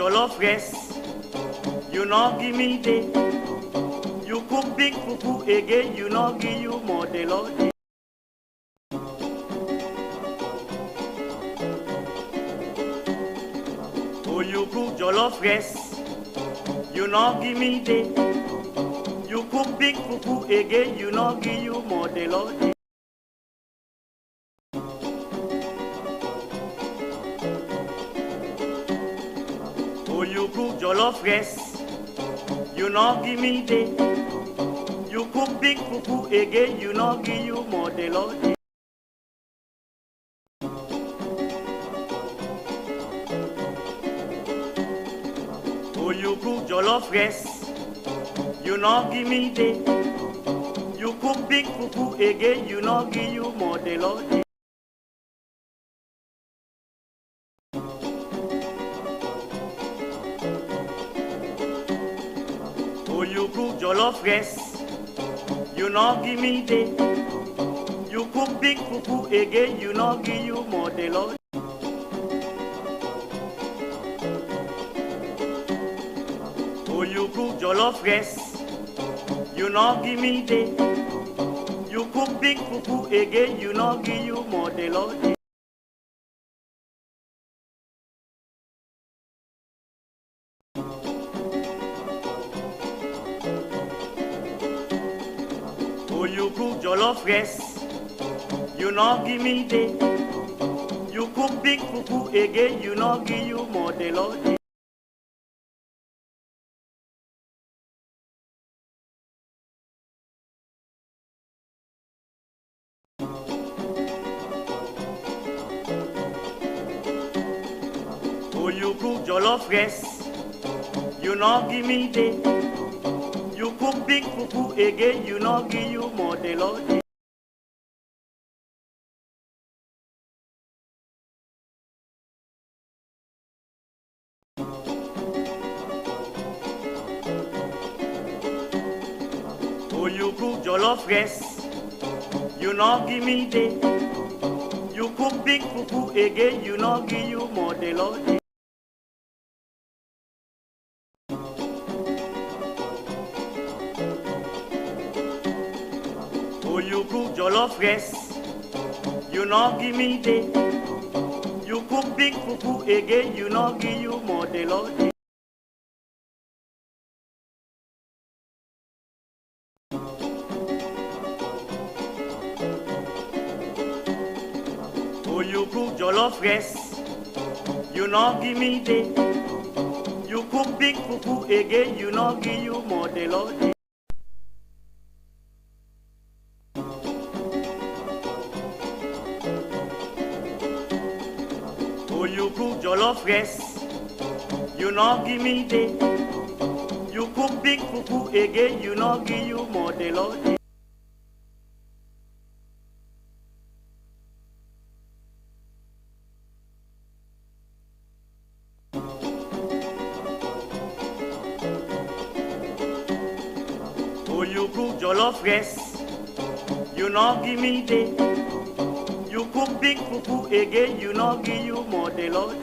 jollof rice, you no give me day. You cook big fufu again, you no give you more the Lord. Oh, you cook jollof rice, you no give me day. You cook big fufu again, you no give you more the Lord. Oh, you cook jollof rice, you no give me day. You cook big fufu again, you no give you more the Lord. Oh, you cook jollof rice, you no give me day. You cook big fufu again, you no give you more the Lord. Oh, you cook jollof rice, you no give me day. You cook big fufu again, you no give you more the Lord. Oh, you cook jollof rice, you no give me day. You cook big fufu again, you no give you more the Lord. Oh, you cook jollof rice, you no give me day. You cook big fufu again, you no give you more the Lord. Oh, you cook jollof rice, you no give me day. You cook big fufu again, you no give you more the Lord. Oh, you cook jollof rice, you no give me day. You cook big fufu again, you no give you more the Lord. Oh, you cook jollof rice, you no give me day. You cook big fufu again, you no give you more the Lord. Oh, you cook jollof rice, you no give me day. You cook big fufu again, you no give you more the Lord. Oh, you cook jollof rice, you no give me day. You cook big fufu again, you no give you more the Lord. Oh, you cook jollof rice, you no give me day. You cook big fufu again, you no give you more the Lord.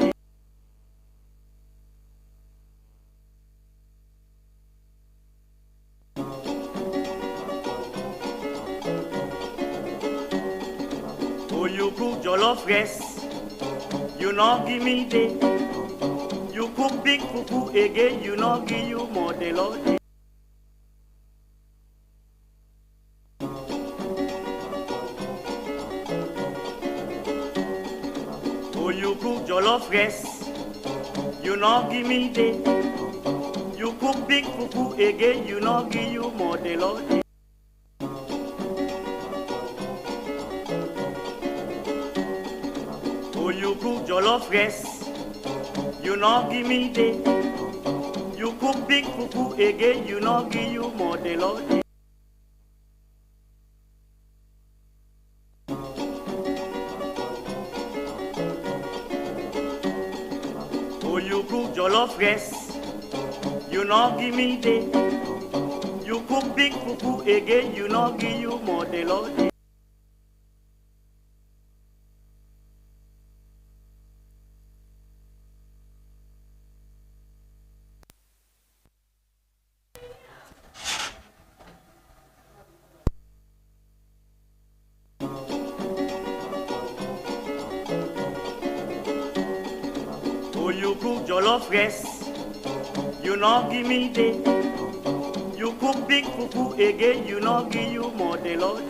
Oh, you cook jollof rice, you no give me day. You cook big fufu again, you no give you more the Lord. Oh, you cook jollof rice, you no give me day. You cook big fufu again, you no give you more the Lord. Oh, you cook jollof rice, you no give me day. You cook big fufu again, you no give you more the Lord. Oh, you cook jollof rice, you no give me day. You cook big fufu again, you no give you more the Lord. cook jollof rice, you not give me day. You cook big fufu again, you not give you more the Lord.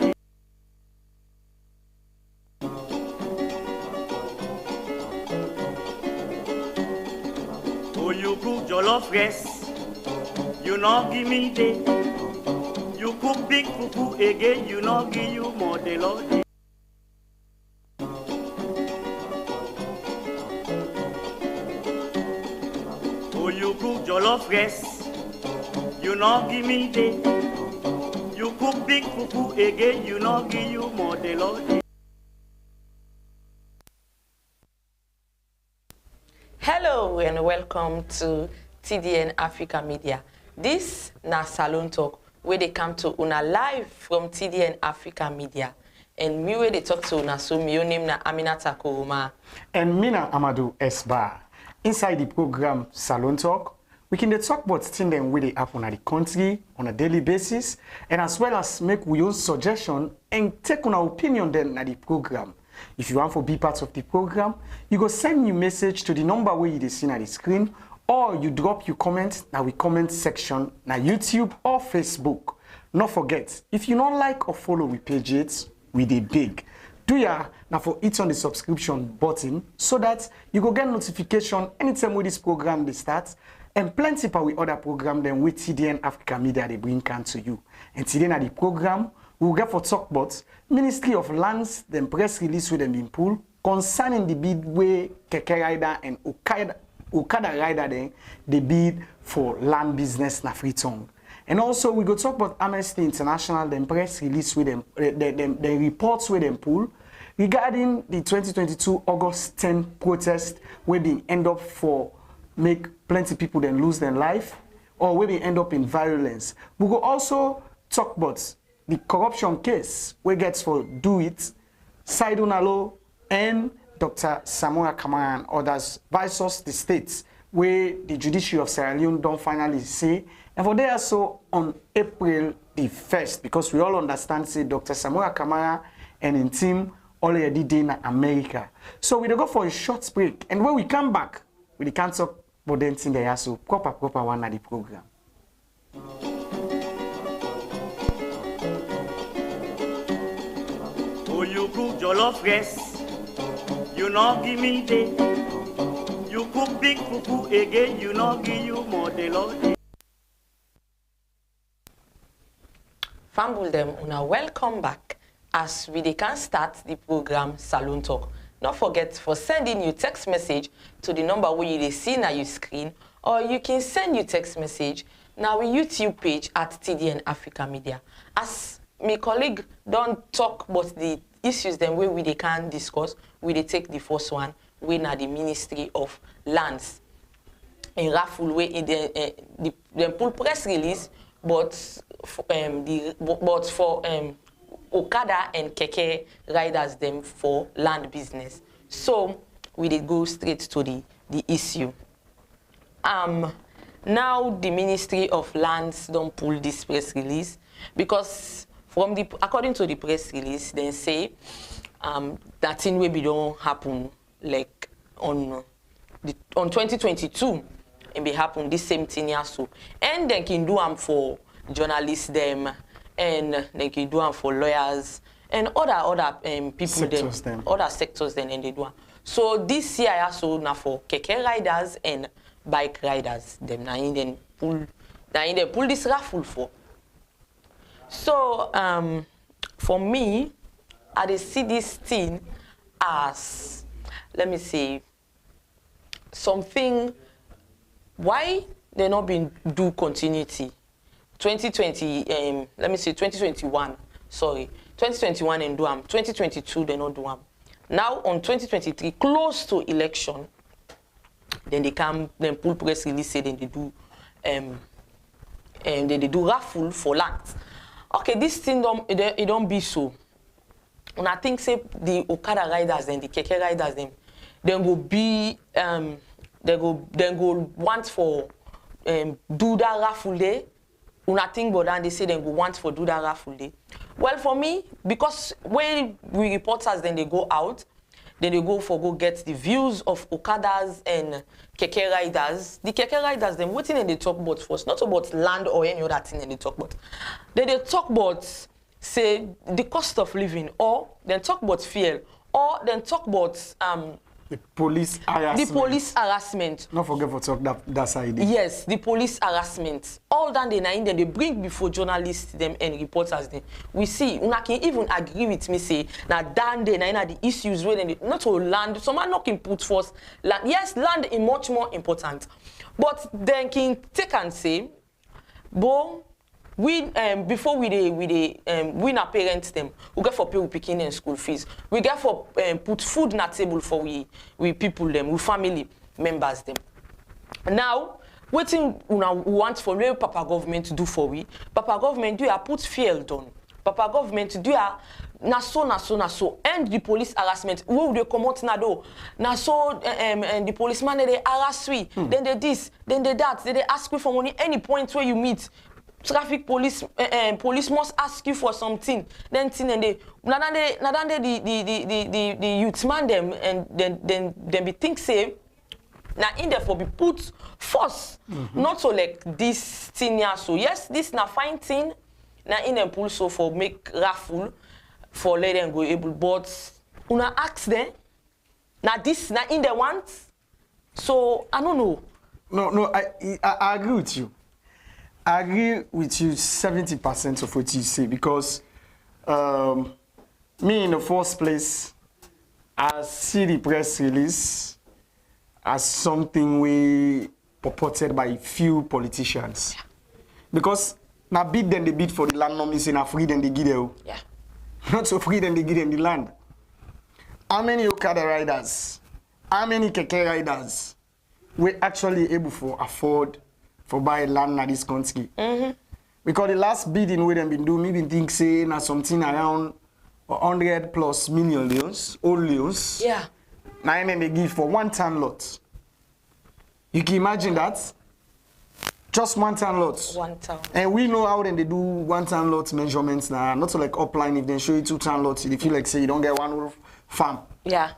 Oh, you cook jollof rice, you not give me day. You cook big fufu again, you not give you more the Lord. Oh, you cook jollof rice, you not give me day. You cook big fufu again, you not give you more the Lord. Hello and welcome to TDN Africa Media. This na Salone Talk where they come to una live from TDN Africa Media. And me where they talk to una so me your name na Aminata Kuruma. And me na Amadu S-Bar. Inside the program Salone Talk, we can talk about things that they happen at the country on a daily basis, and as well as make we own suggestion and take on our opinion then at the program. If you want to be part of the program, you go send your message to the number where you see on the screen, or you drop your comment na we comment section na YouTube or Facebook. Not forget, if you don't like or follow we page it, we dey big. Do ya now for hit on the subscription button so that you go get notification anytime with this program they start, and plenty for we other program then with TDN Africa Media they bring can to you. And today na the program we will get for talk about Ministry of Lands, then press release with them in pool concerning the bid way Keke Rider and Okada Rider then they bid for land business na Freetown. And also we go talk about Amnesty International, then press release with them, the reports with them pool regarding the 2022 August 10 protest where they end up for make plenty people then lose their life, or where they end up in violence. We will also talk about the corruption case where gets for Do It, Saidu Nalo, and Dr. Samoa Kamara and others versus the states where the judiciary of Sierra Leone don't finally say. And for they also on April the 1st, because we all understand say Dr. Samoa Kamara and in team already in America. So we go for a short break, and when we come back, we can talk about them thing there so proper one at the program. Oh, you cook jollof rice, you not give me day. You cook big fufu again, you not give you more the Lord. Famble them una welcome back as we can start the program Salone Talk. Not forget for sending you text message to the number where you see na your screen, or you can send you text message now we YouTube page at TDN Africa Media. As my colleague don't talk about the issues then where we they can discuss, we they take the first one, we na the Ministry of Lands. In raffle way in the pull press release, but for Okada and Keke riders them for land business. So we did go straight to the issue. Now the Ministry of Lands don't pull this press release because from the according to the press release they say that thing will be don't happen like on 2022 and be happen this same thing here so, and then can do them for journalists them, and they can do them for lawyers and other people sectors them, other sectors then, and they do them. So this year also now for keke riders and bike riders them now in then pull this raffle for. So for me, I see this thing as, let me say, something why they not been do continuity. 2020, let me say 2021, sorry, 2021 and do them, 2022 they not do them. Now on 2023, close to election, then they come, then pull press release say then they do, and then they do raffle for land. Okay, this thing it don't be so. And I think say the Okada riders and the Keke riders then go be they go want for do that raffle day. Nothing but then they say they go want for do that raffle day. Well, for me, because when we reporters then they go out, then they go get the views of Okadas and Keke riders. The Keke riders, them waiting and they talk about first, not about land or any other thing and they talk about. Then they talk about, say, the cost of living, or then talk about fuel, or then talk about the police harassment. The police harassment. Not forget to talk that side. Yes, the police harassment. All that they bring before journalists them and reporters them. We see, una can even agree with me say that down there na the issues where they not to land. Some are not can put first land. Yes, land is much more important, but then can take and say, bo. We before we our parents them, we get for pay we picking and school fees. We get for put food on the table for we people them, we family members them. Now, what thing we want for real Papa government to do for we? Papa government do a put fuel down. Papa government do a na so end the police harassment. Where they come out na do? Na so and the policeman they harass we. Then they this, then they that. They ask you for money any point where you meet. Traffic police police must ask you for something. Then thing and they the youth man them and then be think say now in there for be put force not so like this thing here. So yes, this na fine thing. Now in them pull so for make raffle for let them go able, but una ask them now this na in the want. So I don't know. No, I agree with you. I agree with you 70% of what you say, because me in the first place, I see the press release as something we purported by few politicians. Because now bid then they bid for the land, no missing a free then they give it. Yeah. Not so free then they give them the land. How many Okada riders, how many Keke riders were actually able to afford for buy land in this country? Because the last bidding we them been doing, me been think say na something around 100+ million leons, old leons. Yeah. Now and then they give for 1 ton lot. You can imagine that? Just 1 ton lot. 1 ton. And we know how then they do 1 ton lot measurements now. Not so like upline, if they show you 2 ton lots, you feel like say you don't get one whole farm. Yeah.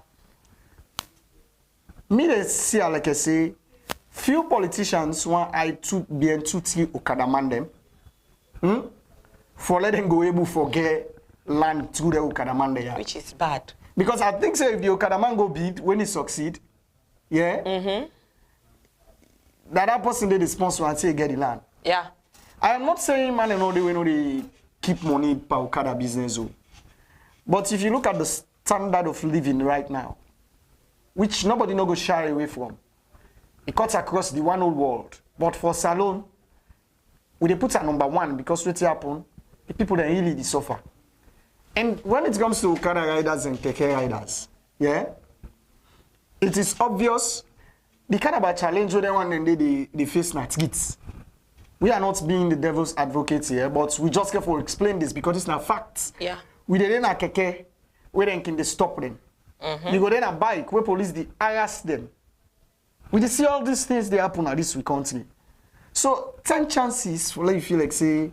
Me they see like I say, few politicians want I to be in 2-3 Okada man them. For let them go able to get land through the Okada man there. Which is bad. Because I think say if the Okada man go bid when he succeed, yeah, that person they the sponsor and say get the land. Yeah. I am not saying man and all the way no they keep money per Okada business. But if you look at the standard of living right now, which nobody no go shy away from, it cuts across the one whole world. But for Salone, we they put at number 1 because what happen, the people that really they suffer. And when it comes to Okada riders and Keke riders, yeah, it is obvious the kind of a challenge where they want and they face not kids. We are not being the devil's advocates here, but we just care for explain this because it's not facts. Yeah. We then a Keke, where then can they stop them? You go then a bike where police they harass them. We see all these things they happen at this country. So 10 chances for let you feel like say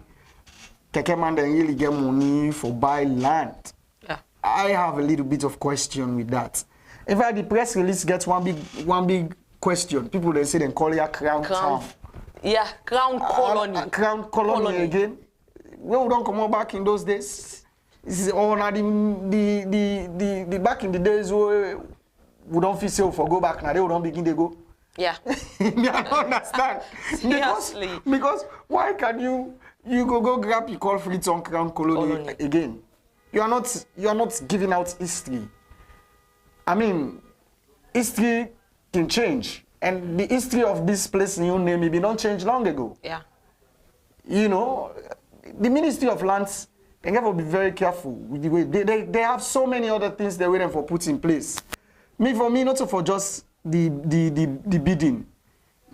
Keke man then really get money for buy land. Yeah. I have a little bit of question with that. In fact, the press release gets one big question. People they say they call it a crown town. Yeah, crown colony. Crown colony again. When we don't come on back in those days, this is all now the back in the days where we don't feel safe for go back now. They don't begin to go. Yeah. I don't understand. Seriously. Because why can you go grab your call free on crown colony again? You are not giving out history. I mean, history can change. And the history of this place in your name maybe don't change long ago. Yeah. You know, the Ministry of Lands, they have to be very careful with the way they have so many other things they're waiting for put in place. For me, not so for just the bidding.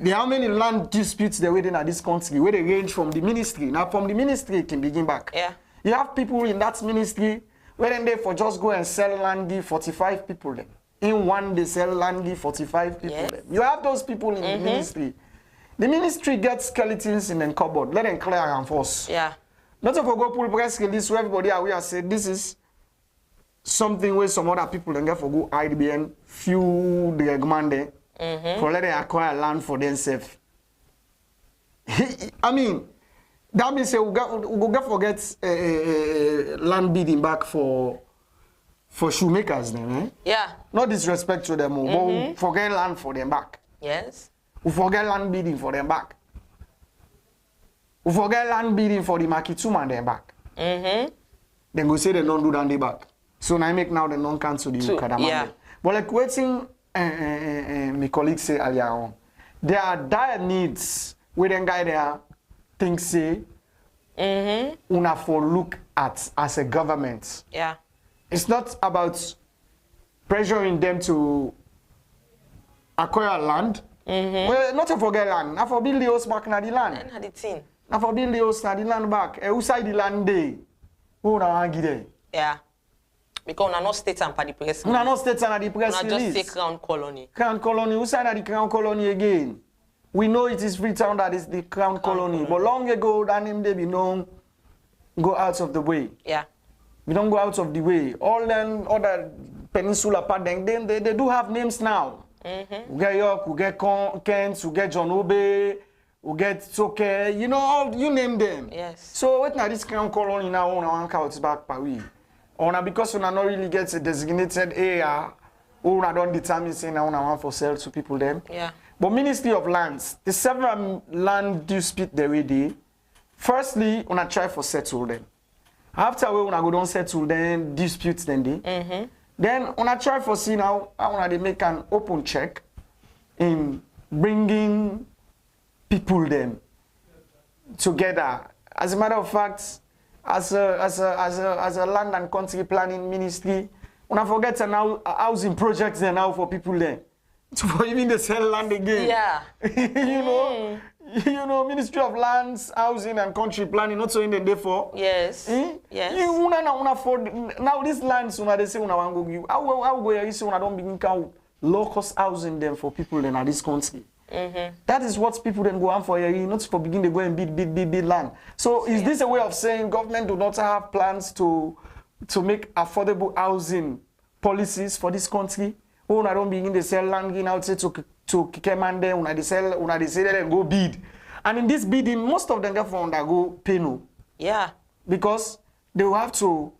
How many land disputes they're waiting at this country where they range from the ministry. Now from the ministry it can begin back. Yeah. You have people in that ministry where then they for just go and sell land give 45 people then. In one they sell land give 45 people Yes. then. You have those people in the ministry. The ministry gets skeletons in the cupboard. Let them clear and force. Yeah. Not if we go pull press release where everybody are we are say this is something where some other people then get for go hide behind few the man there for let them acquire land for themselves. I mean, that means we get forget land bidding back for shoemakers then, eh? Yeah. Not disrespect to them, but we forget land for them back. Yes. We forget land bidding for them back. We forget land bidding for the Makituma them back. Then go say they don't do that they back. So now I make now they don't cancel the Ukadamande. Yeah. But like waiting, my colleagues say earlier on, there are dire needs where then guy there think say, una for look at as a government. Yeah. It's not about pressuring them to acquire land. Well, not to forget land. Not for build the house back na the land. And had the thing. Not for build the house na the land back. Who side the land day? Who na want give there? Yeah. Because we are not state and for the press. We are not state and the press we release. just say Crown Colony. Crown Colony. Who side the Crown Colony again? We know it is Freetown that is the Crown Colony. But long ago, that name they be known go out of the way. Yeah. We don't go out of the way. All them other peninsula part, they do have names now. We get York, we get Kent, we get John Obe, we get Soke, you know, all, you name them. Yes. So what now this Crown Colony now on one couch back Paris? Or now because we not really get a designated area, we don't determine saying now want for sale to people them. Yeah. But Ministry of Lands, the several land dispute the way they. Firstly, we try for settle them. After we go don't settle then disputes then they. Then we try for see now how they make an open check in bringing people them together. As a matter of fact, as a land and country planning ministry, we forget now housing projects there now for people there. For even the sell land again. Yeah. you know, Ministry of Lands, Housing and Country Planning, not so in the day for. Yes. Yes. Now these lands, they say, how go you say, don't begin count low-cost housing them for people then at this country. That is what people then go on for here, not for begin to go and bid land. So is this a way of saying government do not have plans to make affordable housing policies for this country? Oh, I don't begin to sell land in outside to Kikemande, when they say they go bid. And in this bidding, most of them get for undergo penal. Yeah. Because they will have to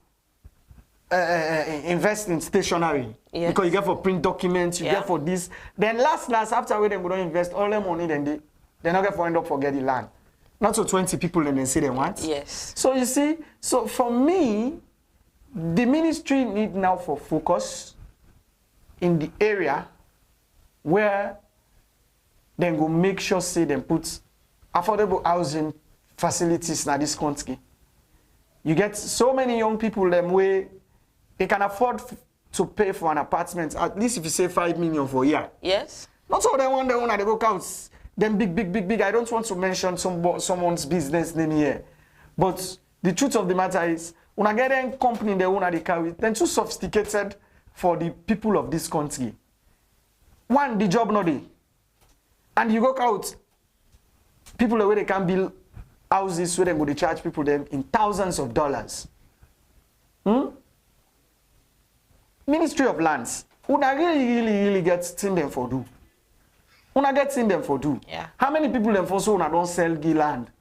invest in stationery. Yes. Because you get for print documents, you get for this. Then last, after we don't invest all their money, then they're not going to end up for getting land. Not so 20 people and then say they want. Yes. So you see, so for me, the ministry need now for focus in the area where they go make sure say they put affordable housing facilities in this country. You get so many young people them where they can afford to pay for an apartment, at least if you say 5 million for a year. Yes. Not all they want they go count them big. I don't want to mention someone's business name here. But the truth of the matter is, when I get a company they carry, they're too sophisticated for the people of this country. One, the job not there. And you go out, people where they can build houses where they go to charge people them in thousands of dollars. Ministry of Lands, una really get thing them for do. Una get thing them for do. Yeah. How many people them for so una don't sell the land?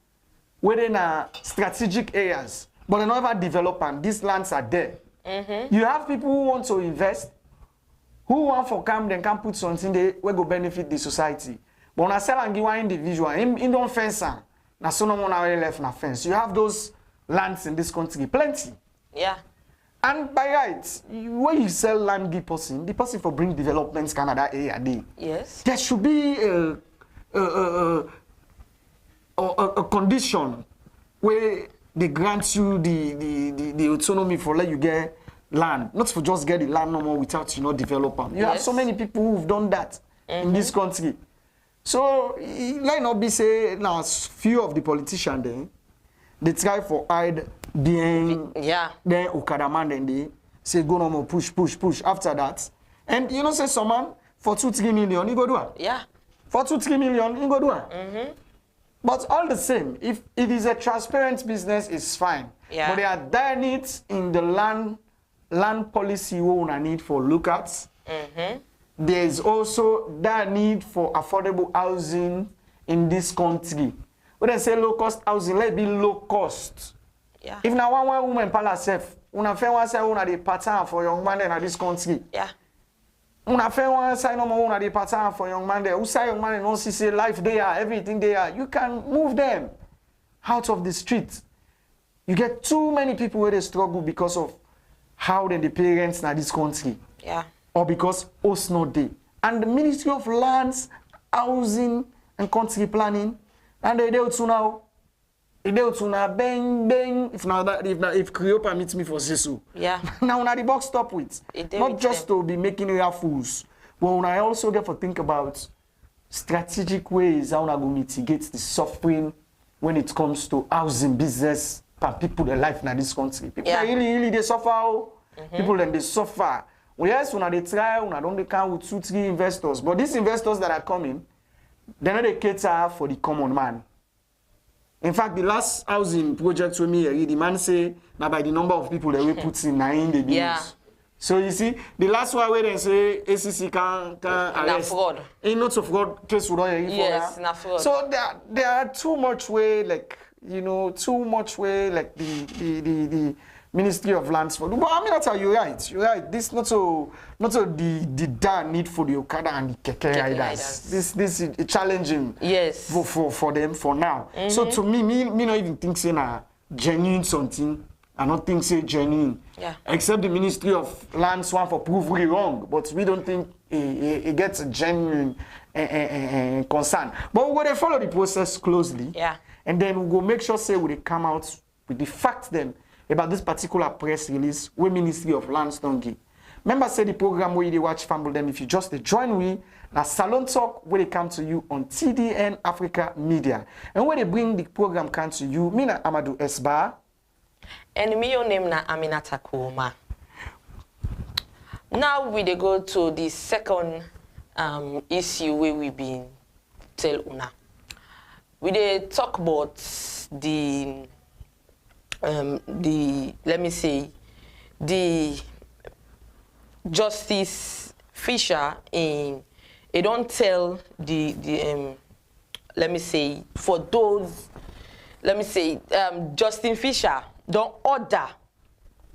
Where they na strategic areas, but they never develop and these lands are there. You have people who want to invest, who want for come, then can put something there where go benefit the society. But when I sell and give one individual, in don't fence, na so no one left na fence. You have those lands in this country, plenty. Yeah. And by right, when you sell land, the person for bring developments Canada area. Yes. There should be a condition where they grant you the autonomy for let you get land, not for just get the land no more without develop them. You have so many people who've done that in this country. So let not be say now few of the politicians they try for hide being then Okadaman then they say go no more push. After that, and say someone for 2-3 million you go do it. Yeah. For 2-3 million you go do it. But all the same, if it is a transparent business, it's fine. Yeah. But there are dire needs in the land land policy we una need for look at. There's also that need for affordable housing in this country. When they say low cost housing, let it be low cost. Yeah. If now one woman pala self, una fair one say una the pattern for young man in this country. Yeah. Una fair one say no more una the pattern for young man there. Who say young man don't see life they are, everything they are. You can move them out of the street. You get too many people where they struggle because of how the parents in this country. Yeah. Or because us not there. And the Ministry of Lands, Housing and Country Planning, and they do to now. They do to now bang bang. If Creole permits me for so. Yeah. Now the box stop with. Not just to be making real fools, but I also get to think about strategic ways how we go mitigate the suffering when it comes to housing business for people their life in this country. People really they suffer. People then they suffer. Well, yes, when they try, when I don't count with 2-3 investors, but these investors that are coming, they're not a cater for the common man. In fact, the last housing project with me, the man say, now by the number of people that we put in, 9 the bills. Yeah. So you see, the last one where they say ACC can arrest. Fraud. Ain't not of fraud case we don't hear for. Yes, na fraud. So there are too much way like too much way like the Ministry of Lands for. But Aminata, you're right. You're right. This not so the darn need for the Okada and the Keke riders. This is challenging. Yes. For them for now. So to me not even think say na genuine something. I don't think say genuine. Yeah. Except the Ministry of Lands one for prove we wrong, but we don't think it gets a genuine concern. But we're gonna follow the process closely. Yeah. And then we'll go make sure say we come out with the facts then about this particular press release where Ministry of Lands don't give. Remember say the program where you watch Famble them if you just join we now Salon Talk where they come to you on TDN Africa Media. And where they bring the program come to you, me na Amadu Esba. And me your name na Aminata Kuma. Now we dey go to the second issue where we been tell una. We dey talk about the let me say the Justice Fisher in it don't tell the let me say for those let me say Justin Fisher don't order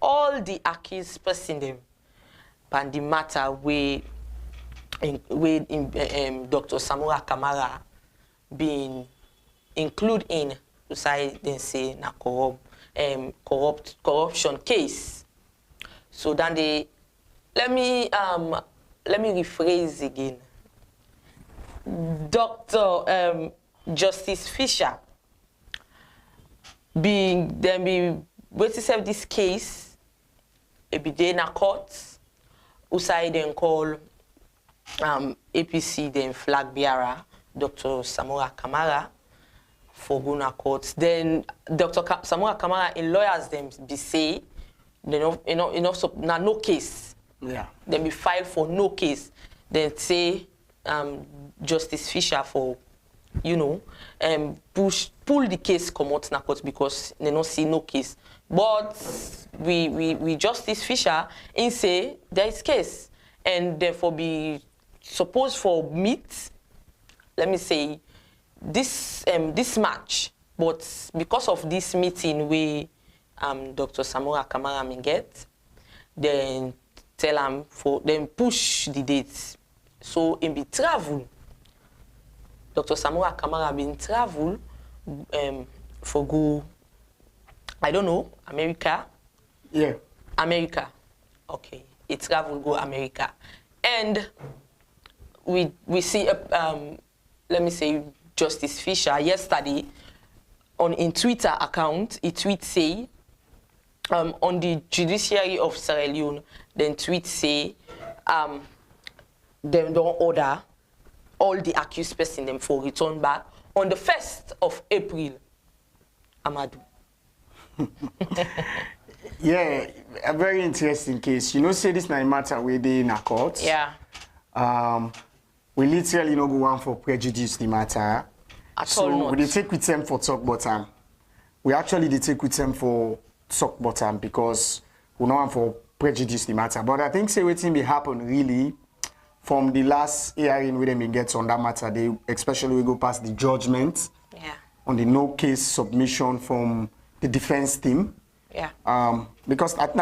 all the accused person them and the matter where Dr. Samura Kamara being included in society then say na corruption case. So then they let me rephrase again. Dr. Justice Fisher being waiting to serve this case, it be day in a court, usai then call APC then flag bearer, Dr. Samura Kamara for Guna court. Then Dr. Samura Kamara in lawyers them be say no case. Yeah. Then be filed for no case. Then say Justice Fisher for pull the case come out na court because they don't see no case. But we Justice Fisher in say there is case and therefore be supposed for meet. Let me say this match, but because of this meeting we Dr. Samura Kamara may get, then tell him for then push the dates. So in be travel. Dr. Samura Kamara been travel for go, I don't know, America. Yeah. America. Okay. It travel go America. And we see let me say Justice Fisher yesterday in Twitter account, he tweet say on the judiciary of Sierra Leone, then tweet say them don't order all the accused person them for return back on the 1st of April. Amadu. Yeah, a very interesting case. Say this na matter where they in a court. Yeah. We literally no go on for prejudice the matter. So we take with them for talk bottom. We actually take with them for talk bottom because we know for prejudice the matter. But I think say wetin be happen really from the last hearing where they get on that matter, they especially we go past the judgment on the no case submission from the defense team. Because at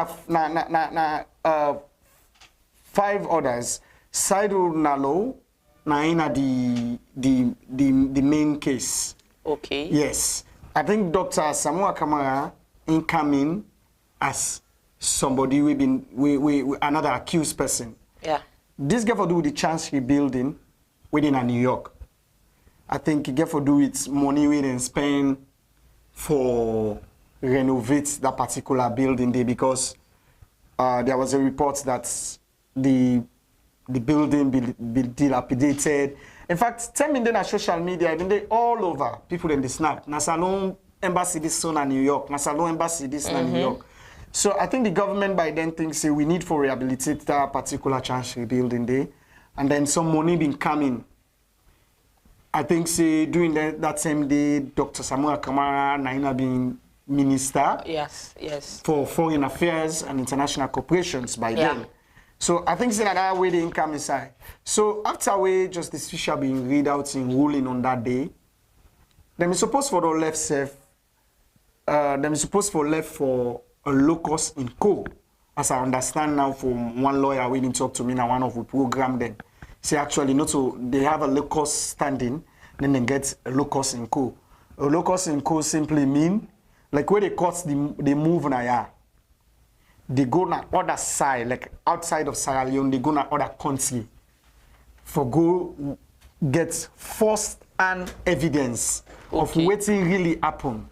five others side nalo na ina the main case. Okay. Yes. I think Dr. Samuel Kamara incoming as somebody we another accused person. This get to do with the Chancery building within New York. I think it get to do with money we didn't spend for renovate that particular building there because there was a report that the building be dilapidated. In fact, 10 million on social media, even they all over people in the snap. Na SALONE embassy this in New York. Na SALONE embassy this in New York. So I think the government by then thinks we need for rehabilitate that particular Chancery building there, and then some money been coming. I think say during that same day, Dr. Samuel Kamara Naina being minister. For foreign affairs and international corporations by then. So I think that way the income inside. So after way Justice Fisher being read out in ruling on that day, then we supposed for the left self. Then we supposed for left for a locus in co. As I understand now from one lawyer we didn't talk to me now one of the program then. Say actually not so they have a locus standing, then they get a locus in co. A locus in co simply mean like where the courts they move now. They go na other side, like outside of Sierra Leone, they go na other country for go get first-hand evidence of what really happened.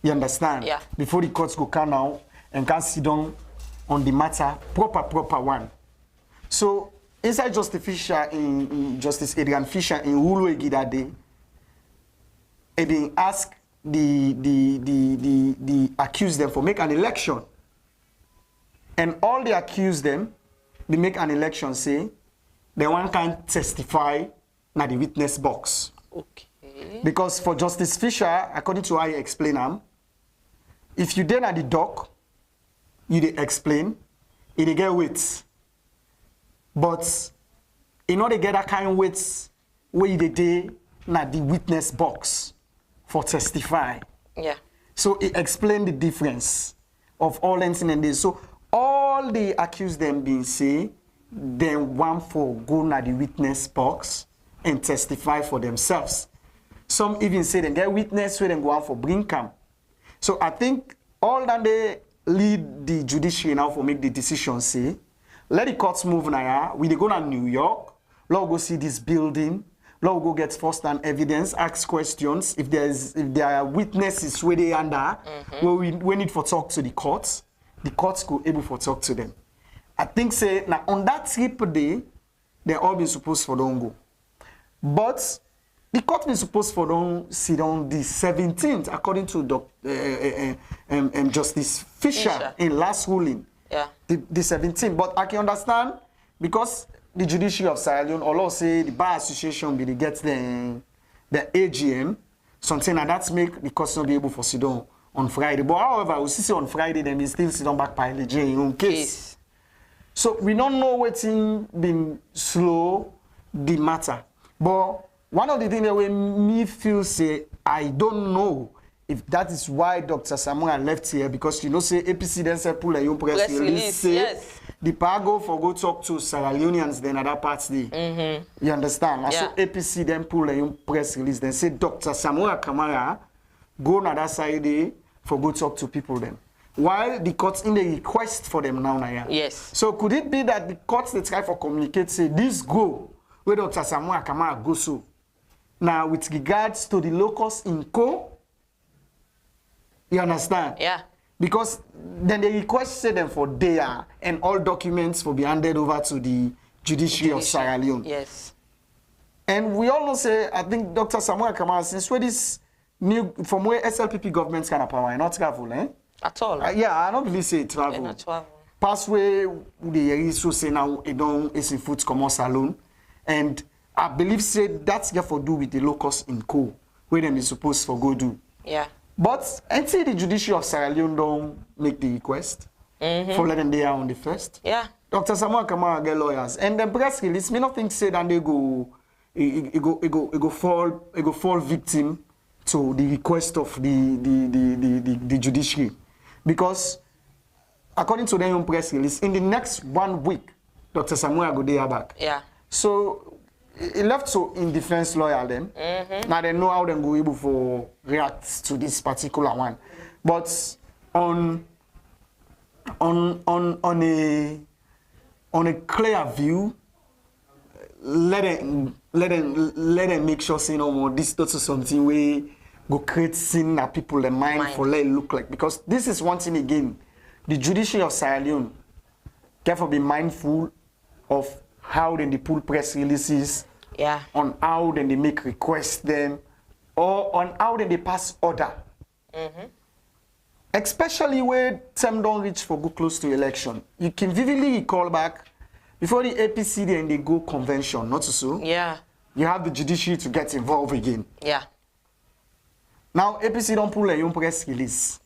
You understand? Before the courts go come now and can sit down on the matter, proper one. So inside Justice Fisher in Justice Adrian Fisher in Uluegi that day, he been asked the accused them for make an election. And all they accuse them, they make an election say, they one can testify na the witness box. Because for Justice Fisher, according to how he explain them, if you then at the dock, you they explain, they get weights. But in order to get that kind of weights, where they day na the witness box for testify. So he explained the difference of all incidents. So all the accused them being say, then one for go na the witness box and testify for themselves. Some even say they get witness where they go on for bring camp. So I think all that they lead the judiciary now for make the decision say, let the courts move now. We they go to New York, let go see this building, let go get first-hand evidence, ask questions. If there are witnesses where they under, where we need for talk to the courts go able for talk to them. I think say now on that triple day, they all been supposed for don't go. But the court been supposed for don't sit on the 17th, according to Justice Fisher in last ruling. The 17th. But I can understand because the judiciary of Sierra Leone, although say the bar association be get the AGM, something like that make the court not be able for sit down on Friday. But however, we see on Friday, then we still sit down back by the J in case. So we don't know what's been slow the matter. But one of the things that we me feel say, I don't know if that is why Dr. Samuel left here, because you know say APC then say pull a young press release say the Pago for go talk to Sierra Leoneans then at that part day. You understand? And so APC then pull a young press release then say Dr. Samuel Kamara go on that side day for go talk to people then. While the courts in the request for them now. So could it be that the courts they try for communicate say this go where Dr. Samuel Kamara go so? Now with regards to the locus in co, you understand? Because then they request them for there and all documents for be handed over to the judiciary of Sierra Leone. And we all know say, I think Dr. Samuel Kamara, since where this new, from where SLPP government's kind of power, not travel, At all. I don't believe say travel. Not travel. Pass where the so say now it don't is in foot come on SALONE. And I believe say that's got for do with the locus in co, where them is supposed for go do. But until the judiciary of Sierra Leone don't make the request, for letting they are on the first. Yeah. Dr. Samuel Kamara get lawyers. And the press release, me not think say that they go fall victim to the request of the judiciary. Because according to their own press release, in the next 1 week, Dr. Samuel go there back. Yeah. So it left so in defense lawyer them. Now they know how they go able to react to this particular one. But on a clear view, let them make sure say no more. This is something we go create sin that people their mind for let it look like, because this is one thing again. The judiciary of Sierra Leone therefore be mindful of how then they pull press releases, on how then they make requests them, or on how then they pass order. Especially where time don't reach for go close to election. You can vividly recall back before the APC then they go convention, not so. Yeah. You have the judiciary to get involved again. Yeah. Now APC don't pull a young press release.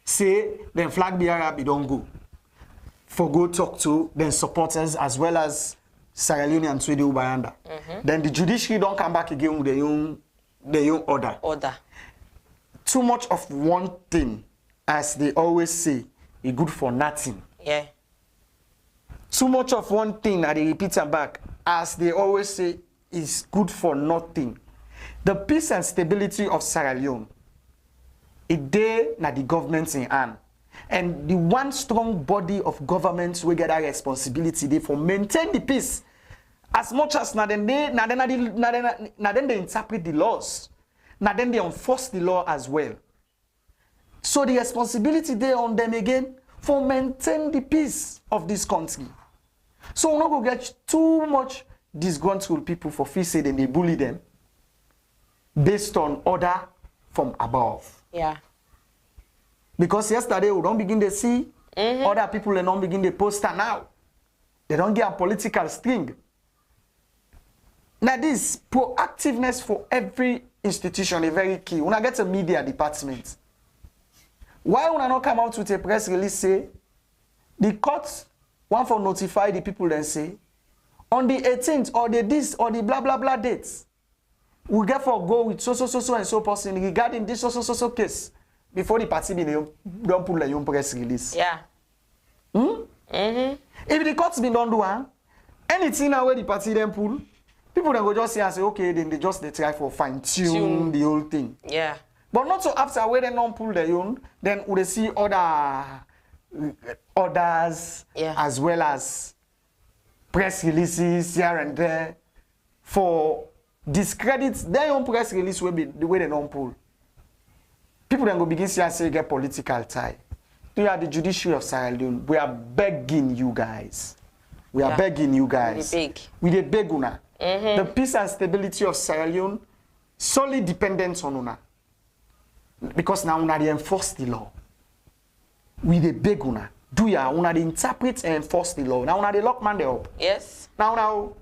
Say then flag the Arab don't go. For go talk to then supporters as well as Sierra Leone and Swede Ubayanda. Then the judiciary don't come back again with their own order. Too much of one thing, as they always say, is good for nothing. Yeah. Too much of one thing, and they repeat them back, as they always say, is good for nothing. The peace and stability of Sierra Leone, it there na the government in hand. And the one strong body of governments will get that responsibility there for maintain the peace. As much as then they interpret the laws. Now then they enforce the law as well. So the responsibility there on them again for maintain the peace of this country. So we're not going to get too much disgruntled people for feel say they bully them based on order from above. Yeah. Because yesterday we don't begin to see other people they don't begin to poster now. They don't get a political string. Now this proactiveness for every institution is very key. When I get a media department, why when I not come out with a press release say the courts want for notify the people then say on the 18th or the this or the blah blah blah dates we get for go with so and so person regarding this so case before the party don't pull a press release. Yeah. If the courts been don't do anything now where the party then pull, people then go just say and say okay, then they just try for fine tune the whole thing. Yeah. But not so after where they don't pull their own, then we see other orders as well as press releases here and there for discredit their own press release will be the way they don't pull. People then go begin to say get political tie. We are the judiciary of Sierra Leone. We are begging you guys. We are begging you guys. We the beg una. The peace and stability of Sierra Leone solely dependent on una. Because now una they enforce the law. We the beg una. Do ya una they interpret and enforce the law. Now una they lock man they up. Yes. Now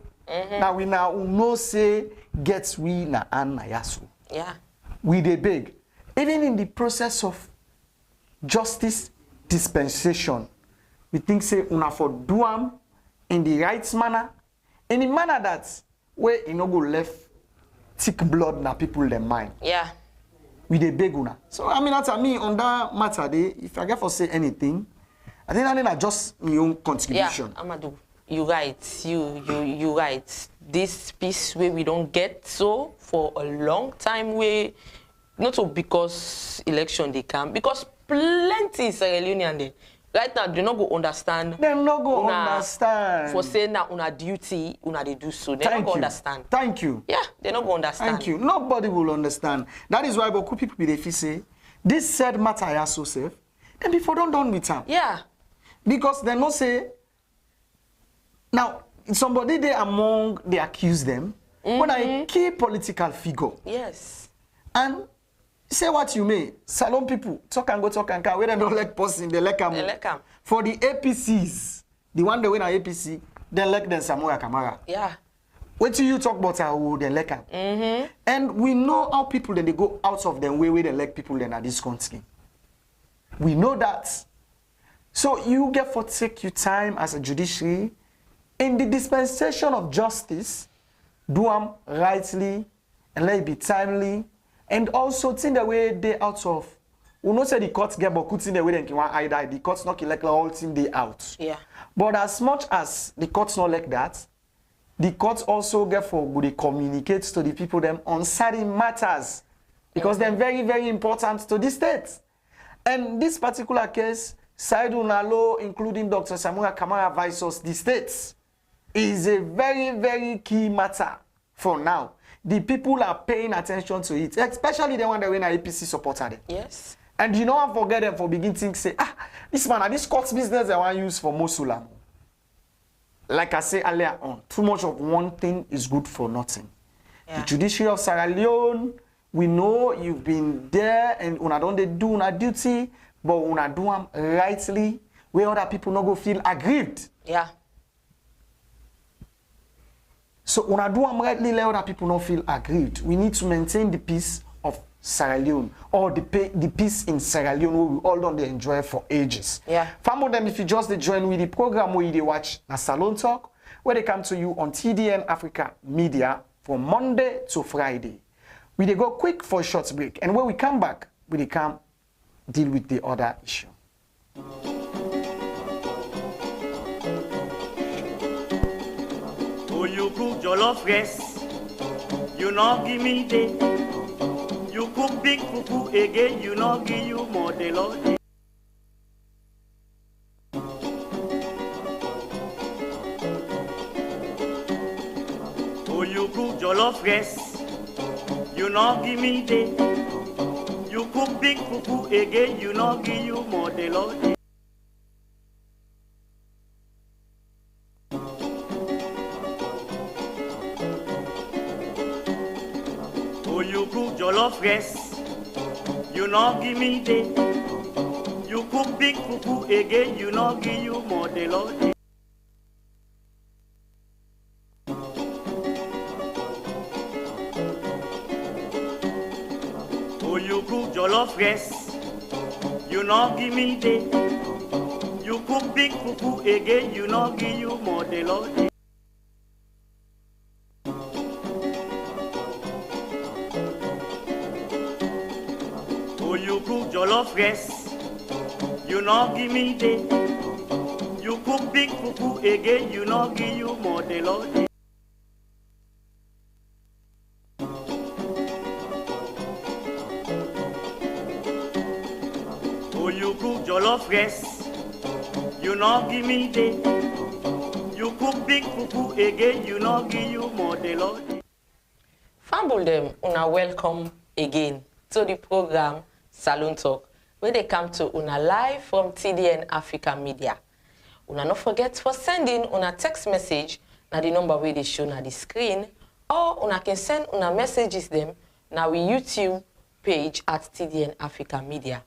we no say gets we na an na yasu. Yeah. We the beg. Even in the process of justice dispensation, we think say una for do am in the right manner, in the manner that where you no go left thick blood na people their mind. Yeah. We dey beg una. So Aminata, me on that matter day, if I get for say anything, I think I just my own contribution. Yeah, Amadu, you right. You right. This piece where we don't get so for a long time where not so because election they come, because plenty Sierra Leonean there. Right now, they not go understand. They not go understand. For saying that una duty, una they do so. They not go understand. Thank you. Yeah, they not go understand. Thank you. Nobody will understand. That is why Boku people be they say this said matter I so safe. Then before don't done with them. Yeah. Because they not say now somebody there among they accuse them when a key political figure. Yes. And say what you may, SALONE people talk and go, where they don't like person, they like them. For the APCs, the one they win at APC, they like them Samuel Kamara. Yeah. What do you talk about how they like them? And we know how people then they go out of them way they like people then at this country. We know that. So you get for take your time as a judiciary in the dispensation of justice, do them rightly and let it be timely, and also think the way they out of. We know say the courts get but in the way they can either the courts not like all team they out. Yeah. But as much as the courts not like that, the courts also get for good communicate to the people them on certain matters because they're very, very important to the state. And this particular case, Saidu Nalo, including Dr. Samura Kamara versus the states, is a very, very key matter for now. The people are paying attention to it, especially the one that when APC supported it. Yes. And you don't forget them for beginning to say, this man, this court business I want to use for Mosulam. Like I said earlier on, too much of one thing is good for nothing. Yeah. The judiciary of Sierra Leone, we know you've been there and una don't they do una duty, but una do them rightly, where other people not go feel aggrieved. Yeah. So una do them rightly, let other people not feel aggrieved. We need to maintain the peace of Sierra Leone, or the peace in Sierra Leone where we all don't enjoy for ages. Yeah. Some of them, if you just join with the program where they watch na Salone Talk, where they come to you on TDN Africa Media from Monday to Friday. We go quick for a short break, and when we come back, we come deal with the other issue. Oh, you cook jollof rice, you know give me day. You cook big fufu again, you know give you more the Lord. Oh, you cook jollof rice, you know give me day. You cook big fufu again, you know give you more the Lord. Oh, you cook jollof rice, you know give me day. You cook big fufu again, you know give you more the Lord. Oh, you cook jollof rice, you know give me day. You cook big fufu again, you know give you more the Lord. Oh, you cook jollof rice, you know give me day. You cook big fufu again, you know give you more the Lord. Oh, you cook jollof rice, you know give me day. You cook big fufu again, you know give you more the Lord. Famble them, una welcome again to the program Salone Talk, where they come to una live from TDN Africa Media. Una not forget for sending una text message na the number where they show na the screen, or una can send una messages them na we YouTube page at TDN Africa Media.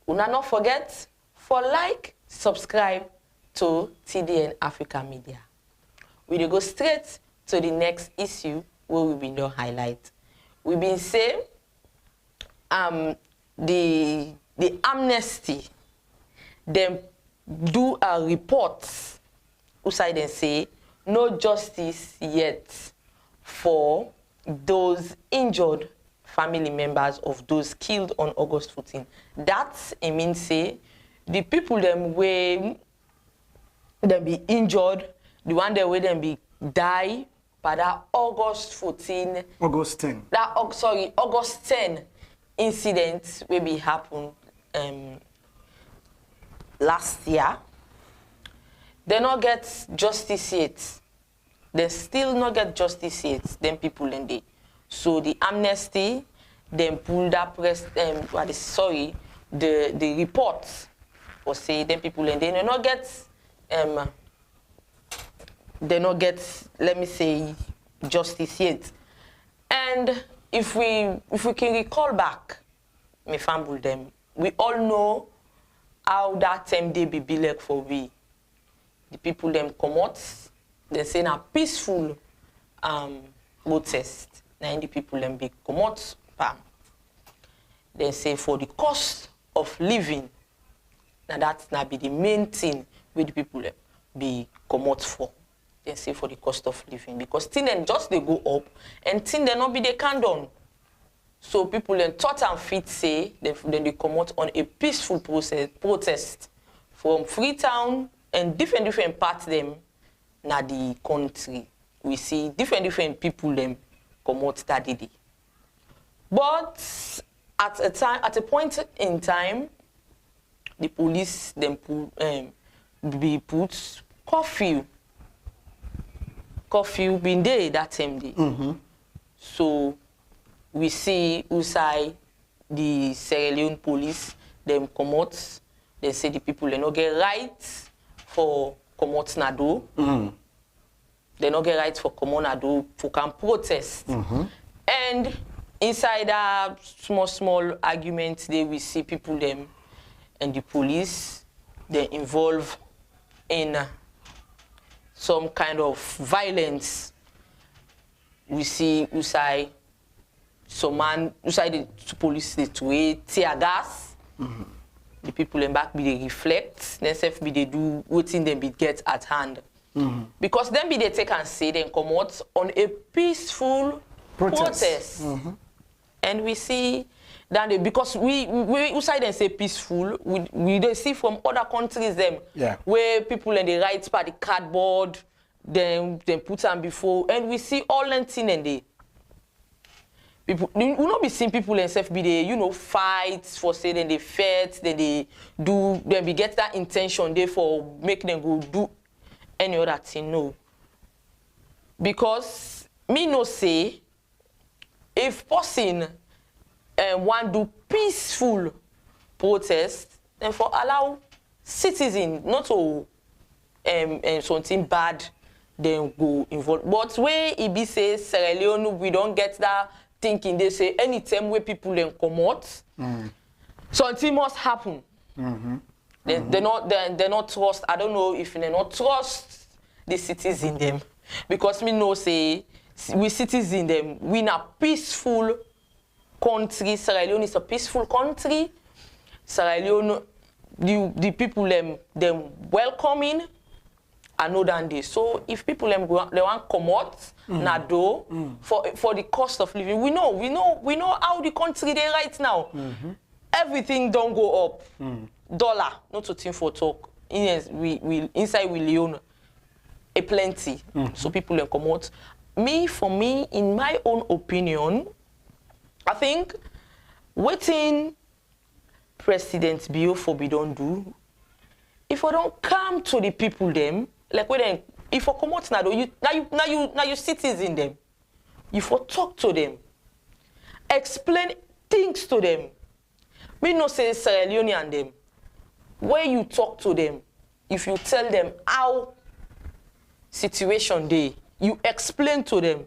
Una not forget for like, subscribe to TDN Africa Media. We will go straight to the next issue where we will not highlight. We've been saying the amnesty, them do a report outside and say no justice yet for those injured family members of those killed on August 14. That it means say the people them way them be injured, the one that way them be die by that August 14. August 10. That August 10 incident will be happen last year. They not get justice yet. They still not get justice yet. Them people in there. So the amnesty, then pull that press. The report for say them people in there. They not get let me say justice yet. And if we can recall back, me famble them, we all know how that time they be like for we. The people them come out, they say na peaceful protest. Now the people them be come out, bam. They say for the cost of living, Now that's not be the main thing where the people be come out for. They say for the cost of living. Because things then just they go up and things then not be they can done. So people then thought and fit say then they come out on a peaceful protest from Freetown and different parts them na the country. We see different people them come out that day. But at a point in time, the police then be put curfew been there that same day. So we see outside the Sierra Leone police them come out. They say the people they not get rights for come out nado. They not get rights for come out nado for can protest. And inside that small arguments, they we see people them and the police they involved in some kind of violence. We see outside some man outside the police they tear gas. The people in back be they reflect, themselves be they do what in them be get at hand. Because then be they take and say then come out on a peaceful protest. And we see that because we outside and say peaceful, we they see from other countries them where people in the right part the cardboard, then put them before, and we see all that thing and they people we not be seeing people themselves be they fight for say then they fight, then they do then we get that intention there for make them go do any other thing. No. Because me no say if person want do peaceful protest, then for allow citizens not to something bad then go involved. But where it be say Sierra Leone, we don't get that thinking. They say anytime where people then come out, something must happen. They not trust. I don't know if they not trust the citizens in them, because me know say we citizens in them we in a peaceful country. Sierra Leone is a peaceful country. Sierra Leone, the people them welcoming. I know than this. So if people they want come out nado for the cost of living, we know how the country they right now. Everything don't go up. Dollar, not to think for talk. Inside we Leone a plenty. So people they come out. For me, in my own opinion, I think waiting President Biafra be don't do. If I don't come to the people them, like when if I come out now you citizens them, you for talk to them, explain things to them. Me no say Sierra Leone and them. When you talk to them, if you tell them how situation they, you explain to them,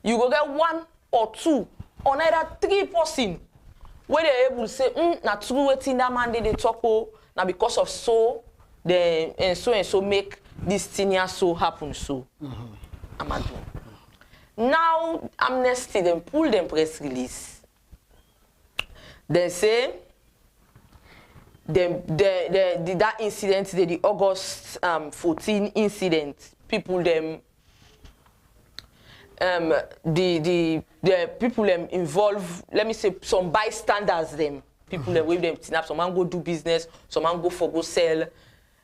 you go get 1 or 2 or either 3 person where they're able to say, na true waiting that man they talk now because of so then and so make this thing here so happen so. Amadu. Now Amnesty then pull them press release. They say that incident, the August 14 incident, people them the people them involved, let me say some bystanders them, people them with them snap, some man go do business, some man go sell,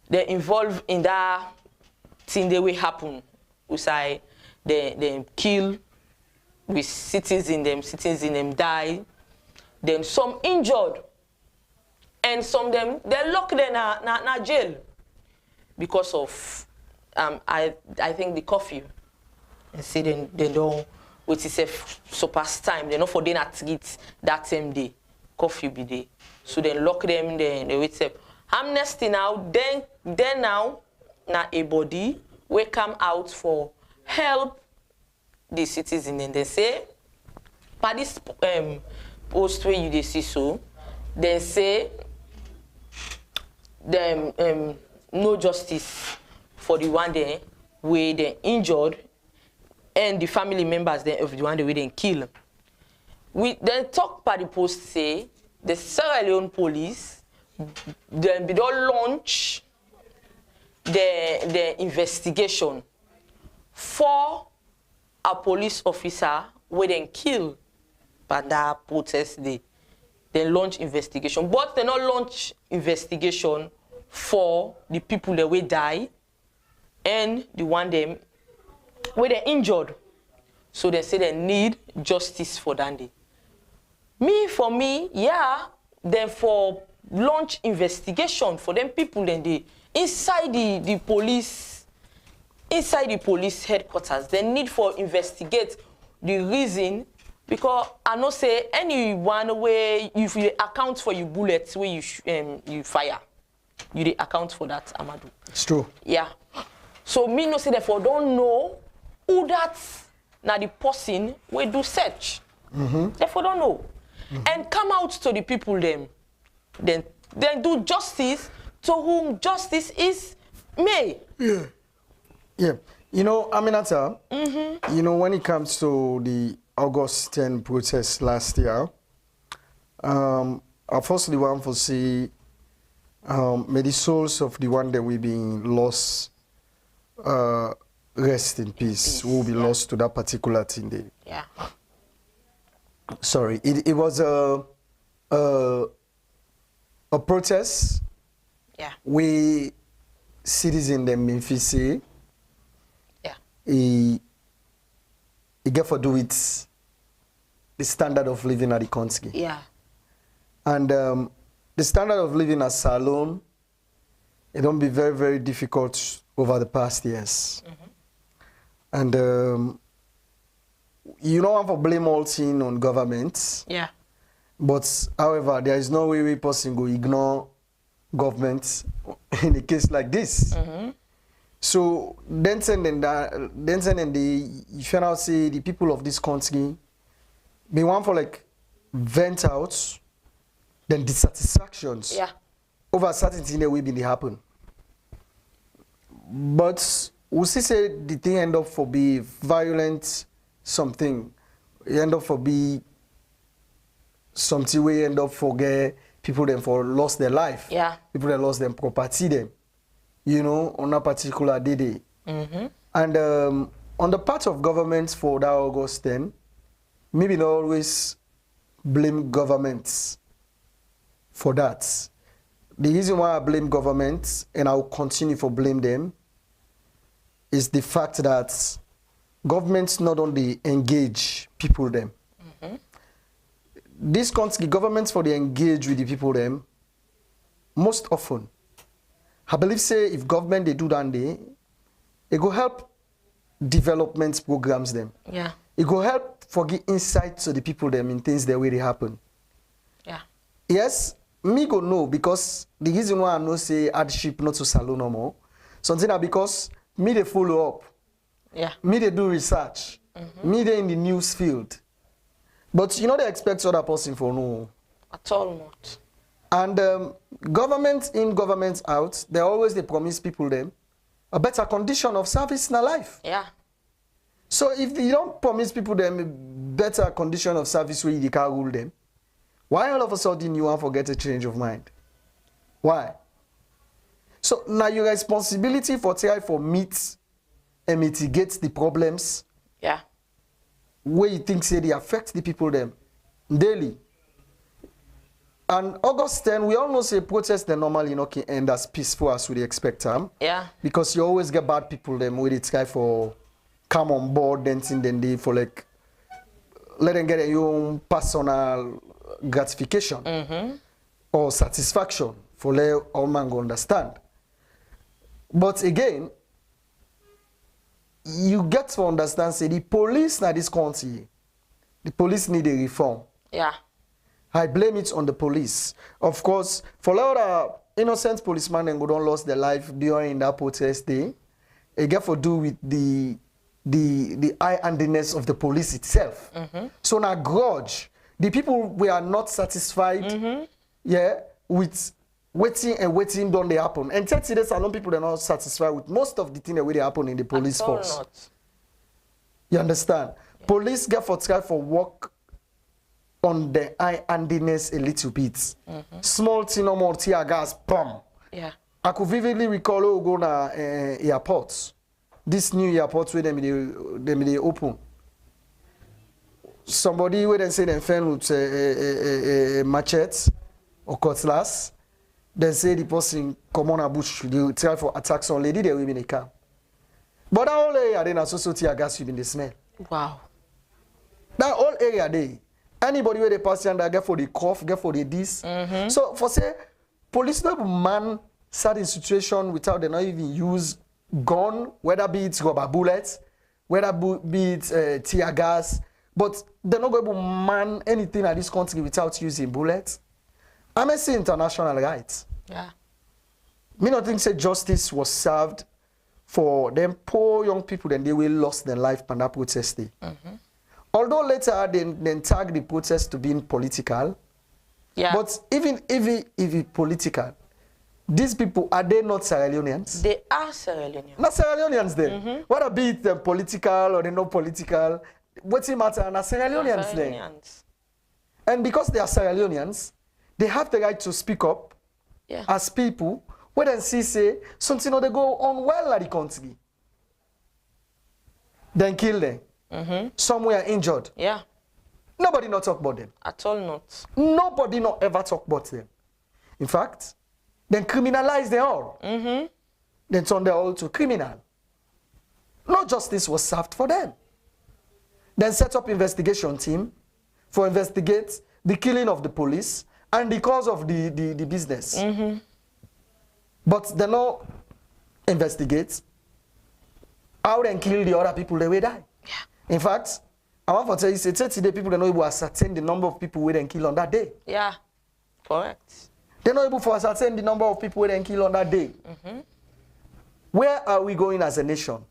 they involved in that thing that will happen. We say they kill with citizens in them die, then some injured, and some them they lock them na jail because of I think the curfew. And say they don't wait is so past time. They not for they not treat that same day. Curfew be there. So they lock them there. They wait say Amnesty now. Then now na a body will come out for help the citizens. And they say, by this post where you they see so, they say them no justice for the one day where they injured. And the family members of the one that we didn't kill. We then talk by the post say the Sierra Leone police then we don't launch the investigation for a police officer where then kill by that protest day. They launch investigation, but they not launch investigation for the people that will die and the one them where they injured. So they say they need justice for that day. For me, yeah, then for launch investigation for them people then they inside the police headquarters, they need for investigate the reason, because I know say anyone where if you account for your bullets where you fire, you dey account for that, Amadu. It's true. Yeah. So me no say therefore don't know who that now the person will do search. Therefore don't know. And come out to the people then do justice to whom justice is made. Yeah. Yeah. You know, Aminata, you know, when it comes to the August 10 protest last year, I firstly want to see may the souls of the one that we been lost rest in peace, who will be lost to that particular thing day. Yeah. Sorry, it was a protest. Yeah. We citizens in Memphis, yeah, he get for do with the standard of living at the country. Yeah. And the standard of living at SALONE, it don't be very, very difficult over the past years. And you don't have to blame all thing on government. Yeah. But however, there is no way we person go ignore government in a case like this. So then you find out say the people of this country, they want for like vent out then dissatisfactions over certain thing that will be happen. But we see say the thing end up for be violent something. It end up for be something we end up for get people them for lost their life. Yeah. People that lost their property them. You know, on a particular day. And on the part of government for that August 10, maybe not always blame governments for that. The reason why I blame governments, and I will continue to blame them, is the fact that governments not only engage people them. This country, governments for they engage with the people them, most often. I believe say if government they do that day, it go help development programs them. Yeah. It go help for give insight to the people them in things that way they happen. Yeah. Yes, me go no, because the reason why I know say hardship not to SALONE no more, something that because me they follow up. Yeah. Me they do research. Me they in the news field. But you know they expect other person for no. At all not. And government in, government out, they always they promise people them a better condition of service in their life. Yeah. So if you don't promise people them a better condition of service where you can't rule them, why all of a sudden you want to get a change of mind? Why? So now your responsibility for try for meet and mitigate the problems. Yeah. Where you think say they affect the people them daily. And August 10, we all know say protests they normally not can end as peaceful as we expect them. Yeah. Because you always get bad people them where they try for come on board then they for like let them get your own personal gratification or satisfaction for let all man go understand. But again, you get to understand say the police now this country, the police need a reform. Yeah. I blame it on the police. Of course, for a lot of innocent policemen who don't lost their life during that protest day, it get to do with the high-handedness of the police itself. So now grudge, the people we are not satisfied, with waiting don't they happen. And 30 days alone, people are not satisfied with most of the things that will happen in the police force. Not. You understand? Yeah. Police get for try for work on the eye-handiness a little bit. Small thing, no more tear gas, boom. Yeah. I could vividly recall we go na airports. This new airport where they open. Somebody where they say they found with a machete or cutlass. They say the person come on a bush, they try for attack some lady, they will be in a car. But that whole area, they not so tear gas within the smell. Wow. That whole area, they anybody where they pass and get for the cough, get for the this. So for say, police not man certain situation without they not even use gun, whether be it rubber bullets, whether be it tear gas, but they're not going to man anything in this country without using bullets. I'm saying international rights. Yeah. Me not think say justice was served for them poor young people, then they will lost their life on that protest day. Although later they tag the protest to being political. Yeah. But even if it political, these people, are they not Sierra Leoneans? They are Sierra Leoneans. Not Sierra Leoneans then. Whether be it them political or they not political, what's it matter? Not Sierra Leoneans then. And because they are Sierra Leoneans, they have the right to speak up as people. When they say something they go on well at the country, then kill them. Somewhere injured. Yeah. Nobody not talk about them. At all not. Nobody not ever talk about them. In fact, then criminalize them all. Then turn them all to criminal. No justice was served for them. Then set up investigation team for investigate the killing of the police and the cause of the business. But they not investigate how they kill the other people they will die. Yeah. In fact, I want to tell you, say today people they not able to ascertain the number of people who they kill on that day. Yeah. Correct. They're not able to ascertain the number of people who they kill on that day. Where are we going as a nation?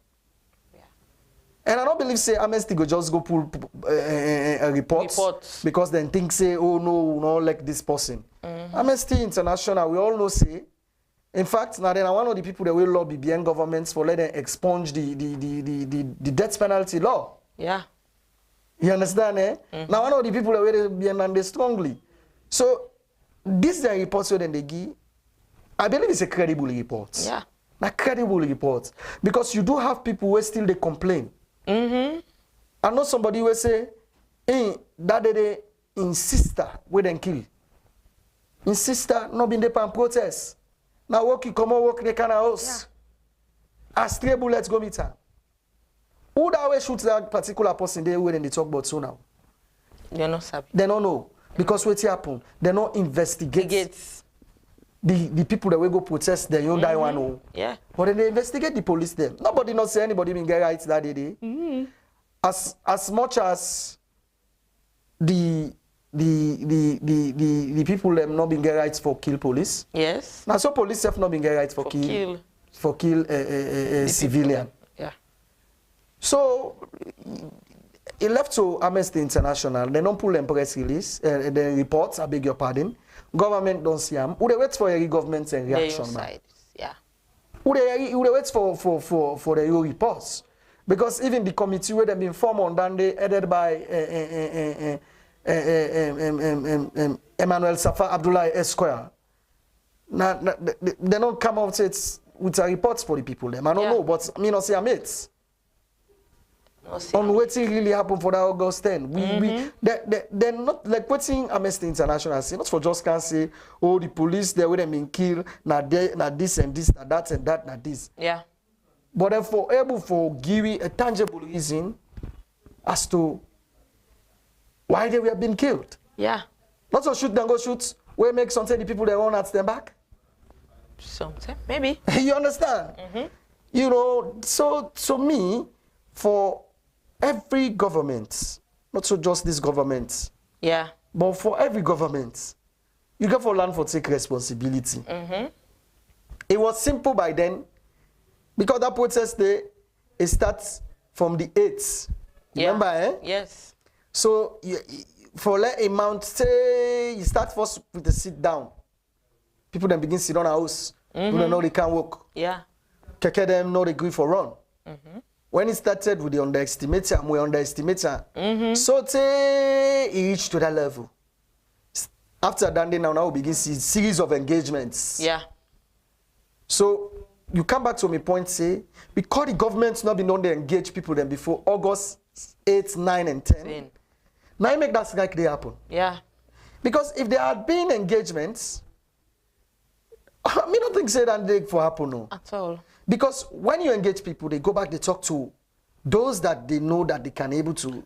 And I don't believe say Amnesty go just go pull a report because then think say, oh no, no like this person. Amnesty International, we all know say, in fact, now then one of the people that will lobby behind governments for letting expunge the death penalty law. Yeah. You understand, eh? Now one of the people that will be behind strongly. So this is a report so then they give. I believe it's a credible report. Yeah. A credible report. Because you do have people who still they complain. I know somebody will say, hey, that day in sister we then kill. In sister no been there protest. Now work you come on work in the kind of house. Yeah. A stray bullets go meet her. Who that way shoot that particular person there when they talk about so now? They're not sabi. They don't know. Because what happen? They don't investigate the people that will go protest, they don't die one. Yeah. But then they investigate the police them. Nobody not say anybody been get rights that day. As much as the people them not been get rights for kill police. Yes. Now so police have not been get rights for kill civilian. Yeah. So it left to Amnesty International. They don't pull them press release, the reports. I beg your pardon. Government don't see them. Who they wait for every government reaction? Yeah. Who they wait for the reports? Because even the committee where they been formed on that day, headed by Emmanuel Safa Abdullah Esquire. Now they don't come out with a reports for the people. Them I don't know, but me not say mates. On what really happened for that August 10. They're not like what's Amnesty International say, not for just can't say, oh, the police, they would have been killed, now this and this, now that and that, now this. Yeah. But they're able for giving a tangible reason as to why they were being killed. Yeah. Not so shoot, then go shoot, where make something the people they want at them back. Something, maybe. You understand? You know, so me, for every government, not so just this government, but for every government, you got for land for take responsibility. It was simple by then, because that protest day, it starts from the 8th. Remember, eh? Yes. So for let a mount, say you start first with the sit down. People then begin sit on a house. People don't know they can't walk. Yeah. Keke them know they agree for run. when it started with the underestimator, we underestimator. So say he reached to that level. After that, now we begin a series of engagements. Yeah. So you come back to my point, say, because the government's not been on to engage people then before August 8, 9, and 10. Now you make that strike day happen. Yeah. Because if there had been engagements, I don't think say that day for happen no. At all. Because when you engage people, they go back, they talk to those that they know that they can able to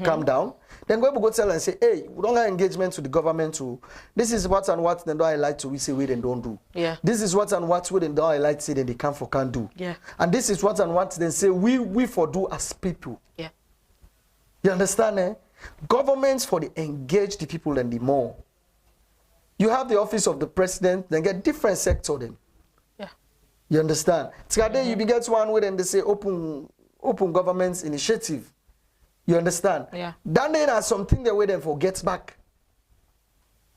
calm down. Then go tell and say, hey, we don't have engagement with the government to. This is what and what they don't highlight to we say we then don't do. Yeah. This is what and what we then don't highlight say that they can't do. Yeah. And this is what and what then say we for do as people. Yeah. You understand, eh? Governments for the engage the people and the more. You have the office of the president, then get different sector then. Yeah. You understand? Today you get one way and they say open government's initiative. You understand? Yeah. Then there are something they wait and forget back.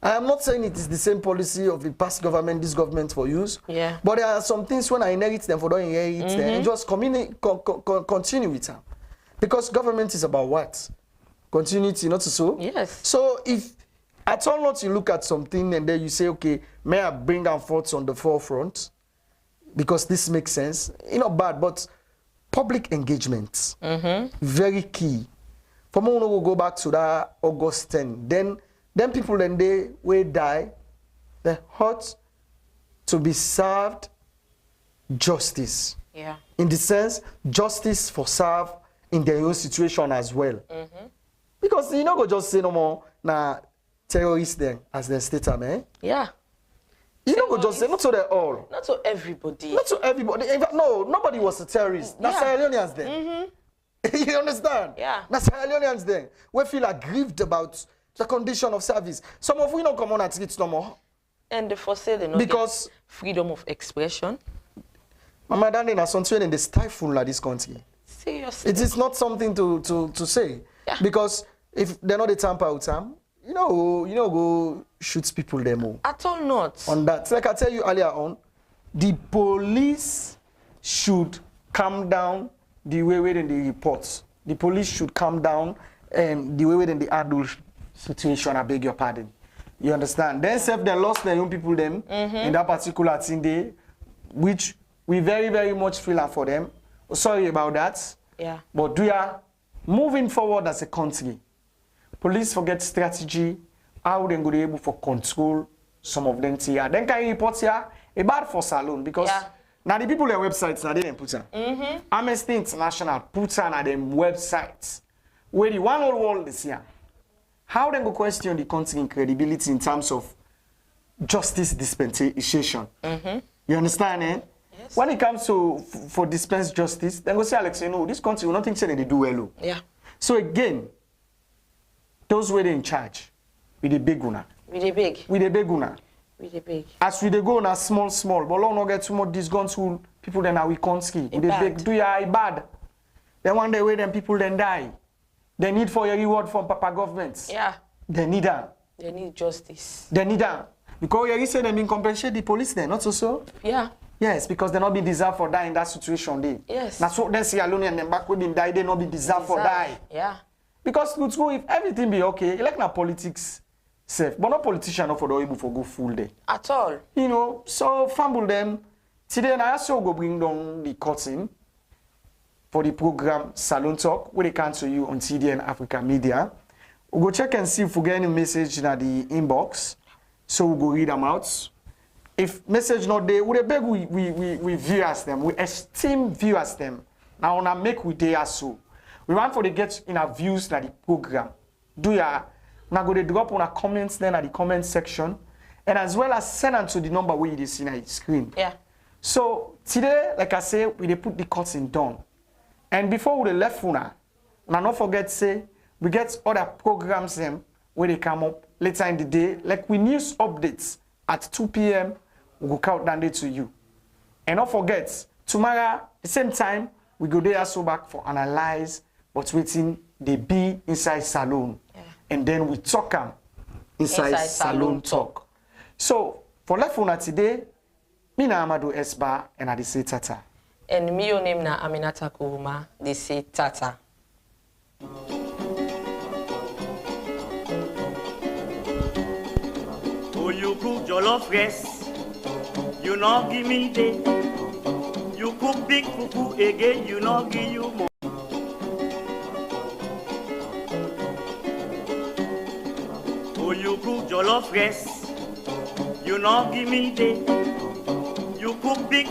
I am not saying it is the same policy of the past government, this government for use. Yeah. But there are some things when I inherit them for don't inherit them, and just continue with them. Because government is about what? Continuity, not so. Yes. So if at all not you look at something and then you say, okay, may I bring our thoughts on the forefront because this makes sense. It's not bad, but public engagement, very key. For me, we'll go back to that August 10. Then people then they will die. They ought to be served justice. Yeah. In the sense, justice for serve in their own situation as well. Because you know, go just say no more na terrorists then as the state man. Yeah. You know, go just say not to them all. Not to everybody. Not to everybody. In fact, no, nobody was a terrorist. That's Sierra Leoneans then. You understand? Yeah. That's Sierra Leoneans then. We feel aggrieved about the condition of service. Some of we don't come on at it no more. And the for say they not because freedom of expression. Mama Dani na something in the stifle like this country. Seriously. It is not something to say. Yeah. Because if they're not a tamper with them, you know, go shoot people them all. At all not. On that. Like I tell you earlier on, the police should calm down the way within the reports. The police should calm down the way within the adult situation, I beg your pardon. You understand? Then self they lost their young people them in that particular thing day, which we very, very much feel for them. Sorry about that. Yeah. But we are moving forward as a country. Police forget strategy, how they go be able to control some of them here. Then can you report here about for SALONE because now the people on websites now they didn't put on. Amnesty International put on them websites where the one whole world is here. How they go question the country in credibility in terms of justice dispensation. You understand, eh? Yes. When it comes to for dispense justice, then go say Alex, you know, this country will not think say they do well. Yeah. So again, those were in charge with the big una. With the big. With the big una. With the big. As we they go na small, but long not get too much these guns who people then are we can't ski. With the big do ya bad. Then one day where them people then die. They need for your reward from Papa governments. Yeah. They need that. They need justice. They need that. Because you say they been compensate the police then, not so? Yeah. Yes, because they not be deserved for die in that situation day. Yes. That's what they say alone and then back when they die, they not be deserved for die. Yeah. Because if everything be okay, like na politics safe, but not politician not for the able for go full day. At all. You know, so fumble them. Today I also go bring down the curtain for the program Salon Talk, where they come to you on TDN Africa Media. We'll go check and see if we get any message in the inbox. So we'll go read them out. If message not there, we beg we viewers them, we esteem viewers them. Now on make we there so. We want for the get in our views na the program. Do ya now go to drop on a comments then at the comment section. And as well as send them to the number where you see on the screen. Yeah. So today, like I say, we put the curtain down. And before we left una not forget say we get other programs them where they come up later in the day, like we news updates at 2 p.m. we go count down there to you. And don't forget, tomorrow the same time we go there so back for analyze what's waiting they be inside SALONE. Yeah. And then we talk inside SALONE talk. So for left una today, me na Amadu Esba and I say tata. And me your name na Aminata Kuruma. They say Tata. Oh, you cook jollof rice, you not give me day. You cook big fufu again, you not give you more. Oh, you cook jollof rice, you not give me day. You cook big